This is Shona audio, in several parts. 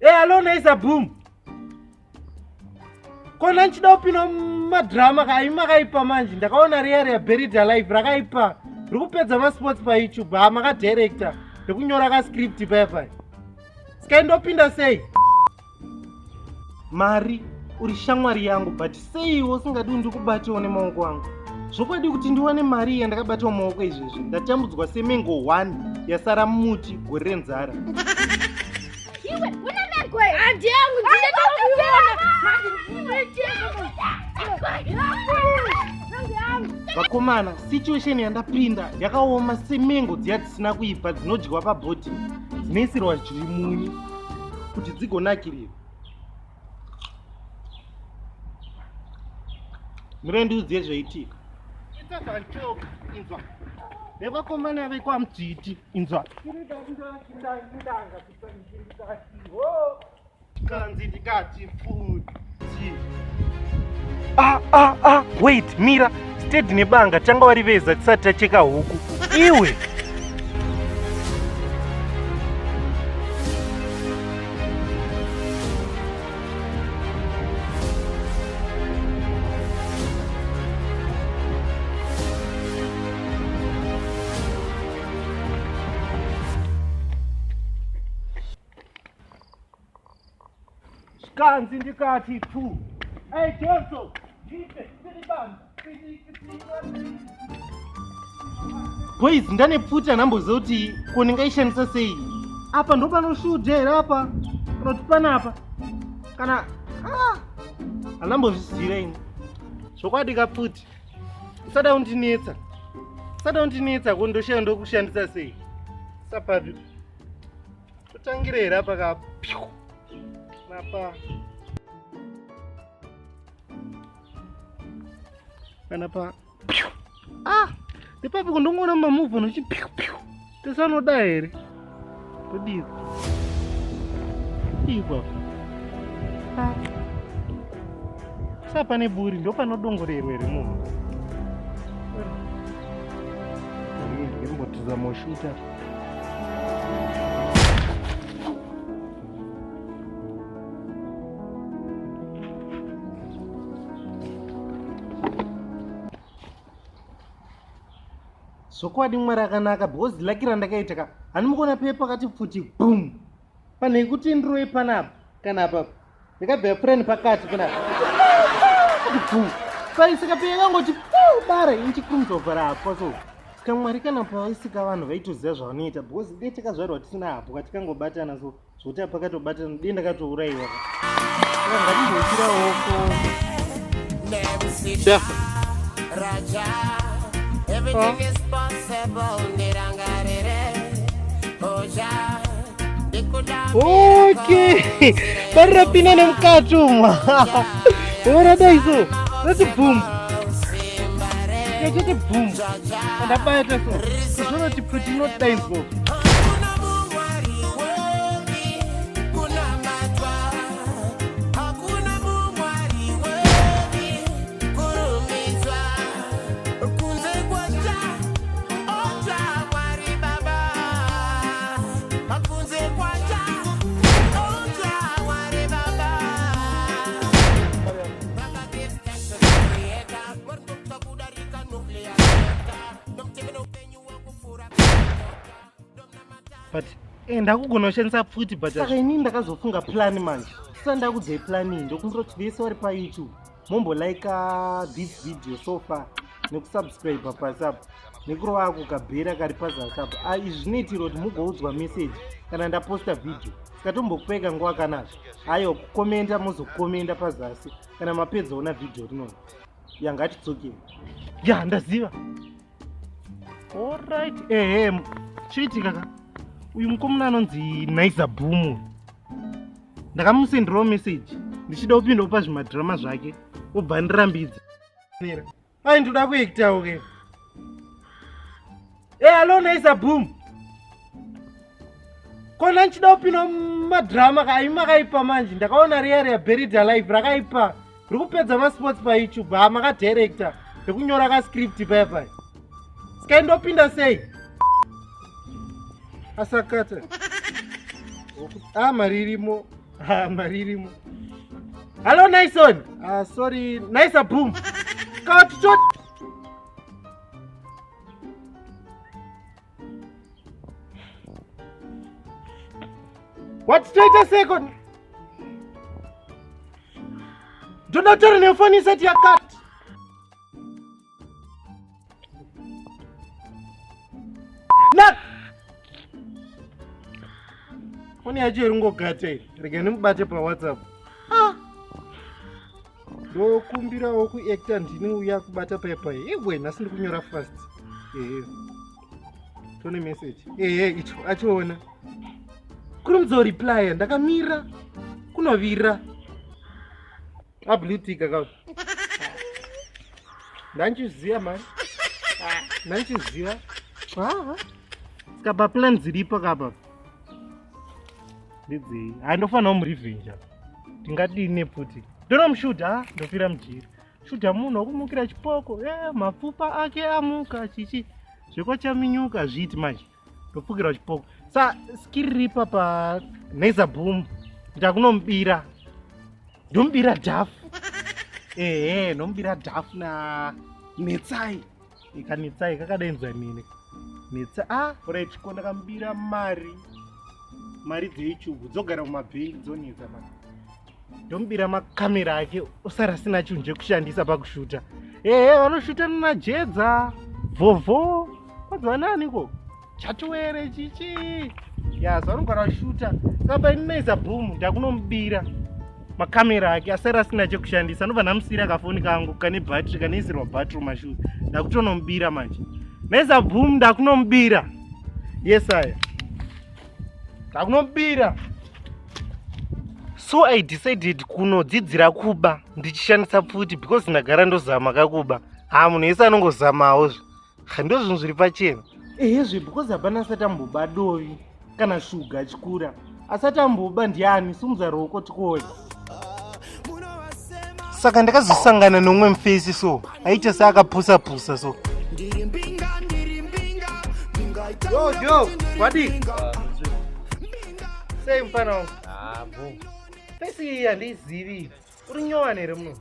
Hello NAIZA BOOM. Kona nchida upino madrama makaipa manje. Ndakaona Real Buried Alive rakaipa. Rikupedza masports pa YouTube. Maka director. Ndikunyora ka script paya. Sikaindopinda sei. Mari uri shamwari yangu but sei usingadi ndikubatiwo nemaoko angu. Zvokwadi kuti ndiwane mari yandakabatawo maoko izvezvi. Ndatambudzwa semengo 1 yasara mumuti gore renzara. Iwe una mengwe andi yangu ndinokuona. Vakomana, situation yandapinda yakaoma semengo dziya dzisina kuibva dzinodyiwa pabhoti. Dzinoisirwa zvimunyu kuti dzigonakirira. Murendiudziye zvaitika. Itazvanchoka inzwa. Nevakomana vekwamdziti inzwa. Kanzi ndikati pfuti. Wait, mira. Steady nebanga tanga wariveza tisati tacheka huku. Iwe. Kanzi ndikati tu. Hey Johnson, jipe, silibamba. Boys, ndane pfuti anamboziva kuti kuningaishandisa sei. Apa ndo panoshuja apa. Kana kuti panapa. Kana anambozviziva ini. Zvokwadi kapfuti. Usada undinetsa. Usada undinetsa kundoshaya ndokushandisa sei. Sapapi. Totangire here apa kapa. Napa. Kanapa. Ipapo kundongona mamuvu nochi tisanoda here. Todiko. Ipapo. Sapa neburi ndo panodongorerwa here munhu. Ndimbotiza moshuta. Zokwadi mwari akanaka because lakira ndakaita hanimukona pepa kati pfuti boom. Pane kuti ndiroye panapa kana apa. Ndikabva friend pakati panapa. Boom. Sai sikapeya ngoti bara inchikumzobvara apo so. Kamwari kana paisika vanhu vaitoziva zvavanoita because dete kazvarwa tisina apo katikangobatana so zvoti pakatobatana denda katourayiwa. Ngatimbotira hoko. Dhafu. Everything is possible. Okay. Barapina nemukati umwa. Ora daiso. Let's boom. Let's boom. Ndabata so. Kuzono tipfuti not daiso. But ndakugona kushandisa pfuti but saka ini ndakazofunga plan manje. Sasa ndakudzai plan ndokundoti vese vari pa YouTube mombo like this video so far nekusubscribe paSub nekurova kukabhera kari pazasi apo. Izvi zvinoitira kuti mugoudzwa message kana ndaposta video. Sikatombokupeka nguva kanazvo. Ayo kukomenta muzokomenta pazasi kana mapedza ona video rinona. Yangatidzoke. Ya ndaziva. Alright. Chiitika ka. Uyu mukomana anonzi NAIZA BOOM. Ndakamusenderawo message ndichida kupinda kupa zvimadrama zvake obva ndirambidza. Ai ndoda kuActer okay. Hello NAIZA BOOM. Kona nchida kupinda madrama makaipa manje. Ndakaona Real Buried Alive rakaipa. Rikupedza masports pa YouTube. Maka director ndikunyora ka script paya. Sikaindopinda sei. Asakata. Mari irimo. Maririmo. Hello, Nyson. Sorry, NAIZA BOOM. Cut short. What? Wait a second. Do not turn your phone inside your cut. Not. When you are doing okay, regarding mubate pa WhatsApp. Do kumbira woku actor ndine uya kubata pepa. Ewe nasi ndikunyora fast. Tone message. Icho achiona. Kurumzo reply ndakamira kunovira. Ablutika ka. Nanchiziya man. Nanchiziya. Skaba plan ziripo kapa. Ndidzi. Andofana umrevenge. Tingadine pfuti. Ndonomshuta, ndofira mjiri. Shuta munhu okumukira chipoko. Mapfupa ake amuka chichi. Zviko chaminyuka zviti manje. Ndofukira chipoko. Sa skiripa pa NAIZA BOOM. Ndakunombira. Ndombira Dhafu. Ndombira Dhafu na Netsai. Netsai kakadainzwa nini. Netsai ora chiko ndakambira mari dzechubu dzogara mumabhengi dzonetsa mari. Ndombira makamera ake usara sina chinhu chekushandisa pakushuta. Vanoshuta najedza Vovo. Kwanza naniko Jatiwere chichi. Vanogara kushuta. Kamba NAIZA BOOM ndakunombira makamera ake asara sina chekushandisa. Ndobva ndamusira kafoni kangu kane bhatiri kanoisirwa bhatiri mumashure. Ndakutonombira manje. NAIZA BOOM ndakunombira. Yes aya. Ndakunombira. So I decided kunodzidzira kuba ndichishandisa pfuti because ndagara ndozama kakuba. Munhu yese anongozamawo. Ndo zvinhu zviri pachena. Because hapana asati amboba dovi kana shuga achikura. Asati amboba ndiani simudza roko tikoye. Saka ndakazosangana nomwe mufesi so aita seakapusa so. Yo, Wadi. Sei mfana wangu. Fesi iyi handizivi. Uri nyowani here muno?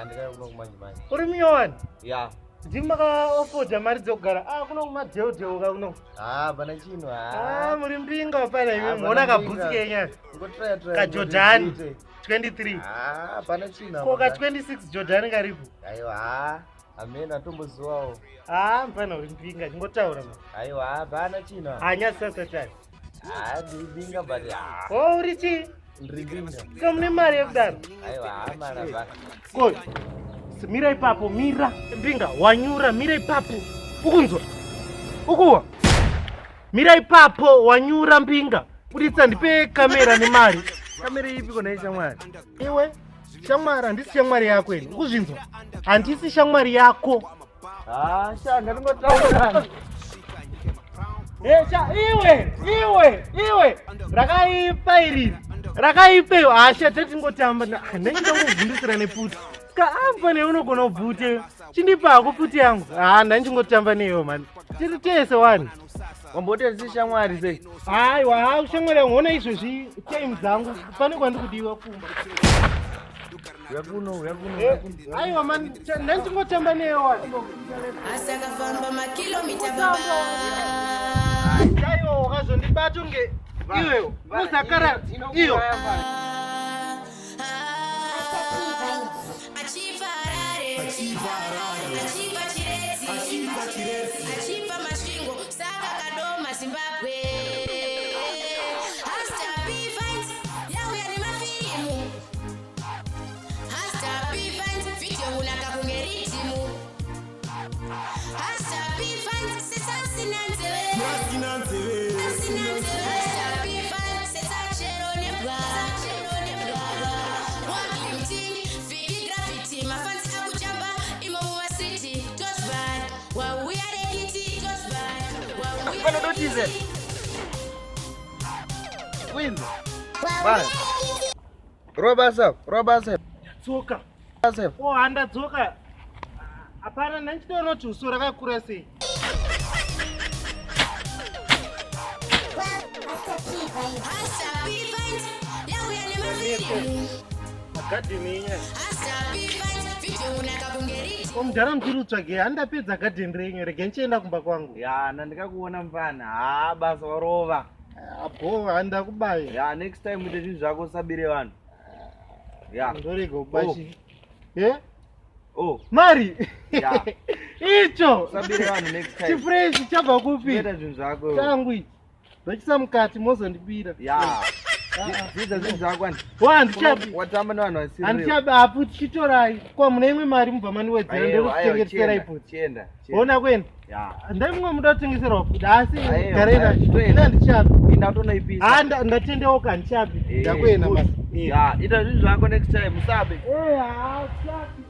Ndikauya kuno kumanje. Uri munyowani? Ya. Ndimi makaofodha mari dzokugara. Kuno kumadheodheo kauno. Pana chino. Muri mbinga wapana imi muona kabhutsi kenyana. Kajordani 23. Pana chino. Koka 26 Jordan karibu. Aiwa. Amena tombozuwawo. Mfana uri mbinga chingotaura ma. Aiwa, pana chino. Nyasi sasa tani. Ndibinga bari. Uri chi? Ndibinga. Saka mune mari yekudaro. Aiwa, mara bana. Koi. Mira ipapo, mira. Mbinga, wanyura, mira ipapo. Ukunzwa? Ukuwa? Mira ipapo, wanyura mbinga. Uditsa ndipe kamera nemari. Kamera ipi kona ishamwari? Iwe, shamwari, handisi shamwari yako eni. Ukuzvinzwa? Handisi shamwari yako. Shanga ndingotaura. Iwe. Rakaipa iri. Rakaipeyo. Shate tingotamba. Ndechida kuvhundisira nepfuti. Ampa neunogona kubvute. Chindipa hako pfuti yangu. Ndachingotamba neyo man. Tiri tese wani. Wambotezi shamwari sei? Aiwa, shamwari yangu. Ona izvozvi time dzangu. Pane kwandikudiwa kumba. Yakuno. Aiwa man, ndachingotamba neyo wani. Hasta kafamba makilomita baba. Aiwa, wakazondibata unge iweyo. Uzakara iyo. Achiva mashingo saka kadoma Zimbabwe. Hasta B-Vines yauya nemafimu. Hasta B-Vines video unaka kungeritimu. Hasta B-Vines sesasina nzeve. Hasta B-Vines sesachero nebwa. Wagimtini vidi graffiti mafansi akujamba imo mumasiti tosbad. What do you say? Win. Bye. Robasa. Tsoka. Robasa. Handa tsoka. Apana nanchitoona kuti uso rakakura sei. fitimu. Garden Hasta B5 video unakabungeriti. Omudhara mutiri utsvage handapedza garden renyu rege ndichienda kumba kwangu. Ya ndandikakuona mfana. Basa warova. Abo handakubaya. Ya next time uite zvinhu zvako usabire vanhu. Ya ndorega kubachi. Ye? Oh, Mari. ya. Icho. Usabire vanhu next time. Chifresh chabva kupi? Uite zvinhu zvako. Changu ichi. Ndochisa mukati mozondibira. Ya. Zvidza zvinhu zvako ani. Wandichabi. Watamba nevanhu vasiri. Handichabi apu tichitorai. Kwa mune imwe mari mubva maniwedzera ndokutengesera iputi. Chienda. Ona kwenda. Ya. Ndaimwe muda kutengeserwa futi asi garena toenda. ndichabi. Ndatonoipisa. Ndatendeuka handichabi. Ndakwenda basi. Ya, ita zvinhu zvako next time musabe. Hachabi.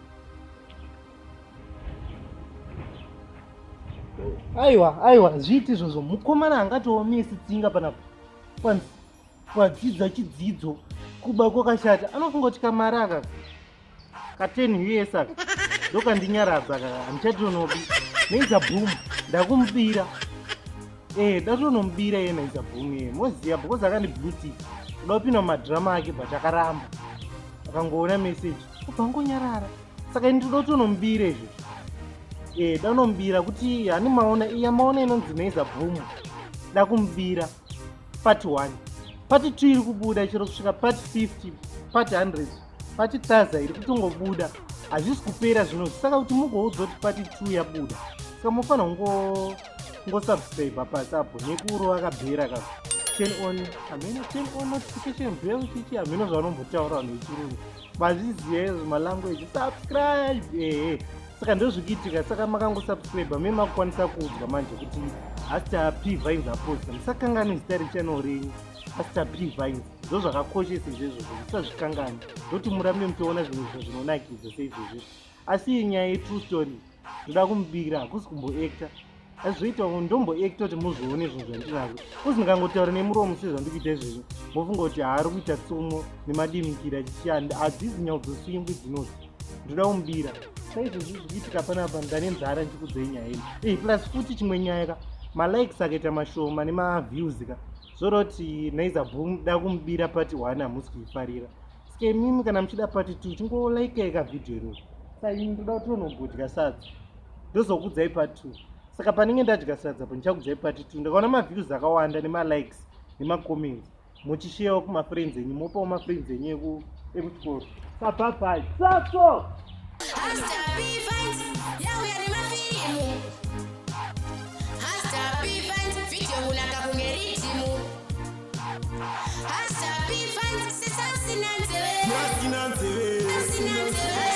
Aiwa zviti izvozvo mukomana angatoomesi tsinga panapa kwadzidza chidzidzo kuba kwakashata anofunga kuti kamari aka ka10 US aka ndokandinyaradza kaka handichatonobi NAIZA BOOM Ndakumubira datonomubira iye NAIZA BOOM moziya because akandiblutik kuda kupinda mumadhirama ake but akaramba akangoona meseji ubva ngonyarara saka ini toda kutonomubira izvozvo danomubira kuti hani maona inonzi NAIZA BOOM Ndakumubira part 1 part 2 iri kubuda chero kusvika part 50 part 100 part 1000 iri kutongobuda hazvisi kupera zvinozvi saka kuti mugoudzwa kuti part 2 yabuda saka mufanira ngosubscribe pasi apo nekuro akabhera kaka 10 on notification bell chichi hamino zvavanombotaura vanhu vechirungu mazviziva izvo malanguage subscribe saka ndozvikiitika saka makangosubscribe me makukwanisa kuudzwa manje kuti Hasta P-Vines aposta musakanganwa zita rechannel renyu Hasta P-Vines ndo zvakakoshesa izvezvo musazvikangani ndokuti murambe mutoona zvinhu zvinonakidza seizvozvo asi nyaya yetrue story ndoda kumubira hakusi kumboacta azvizoita ndomboacta kuti muzoone zvinhu zvandinazvo uzi ndikangotaura nemuromo sezvandikuita izvezvo mofunga kuti haari kuita tsumo nemadimikira chichanda hadzisi nyaya dzoswingwi dzinozi ndoda kumubira saizvozvi zvikiitika panapa ndanenzara ndichikudzai nyaya ino plus futi chimwe nyaya ka malikes akaita mashoma nemaviews ka zvoroti NAIZA BOOM Ndakumubira part 1 hamusi kuifarira sike mimi kana muchida part 2 chingolaikai ka video iro saka ini ndoda kutonobhodya sadza ndozokudzai part 2 saka panenge ndadya sadza po ndichakudzai part 2 ndakaona maviews akawanda nemalikes nemacomments muchisharewo kumafriends enyu mopawo mafriends enyu ekuchikoro sapapai saso Hasta B5 yauya nemafilimu. Hasta B5 video unakabungeritimu. Hasta B5 sisa usina nzeve.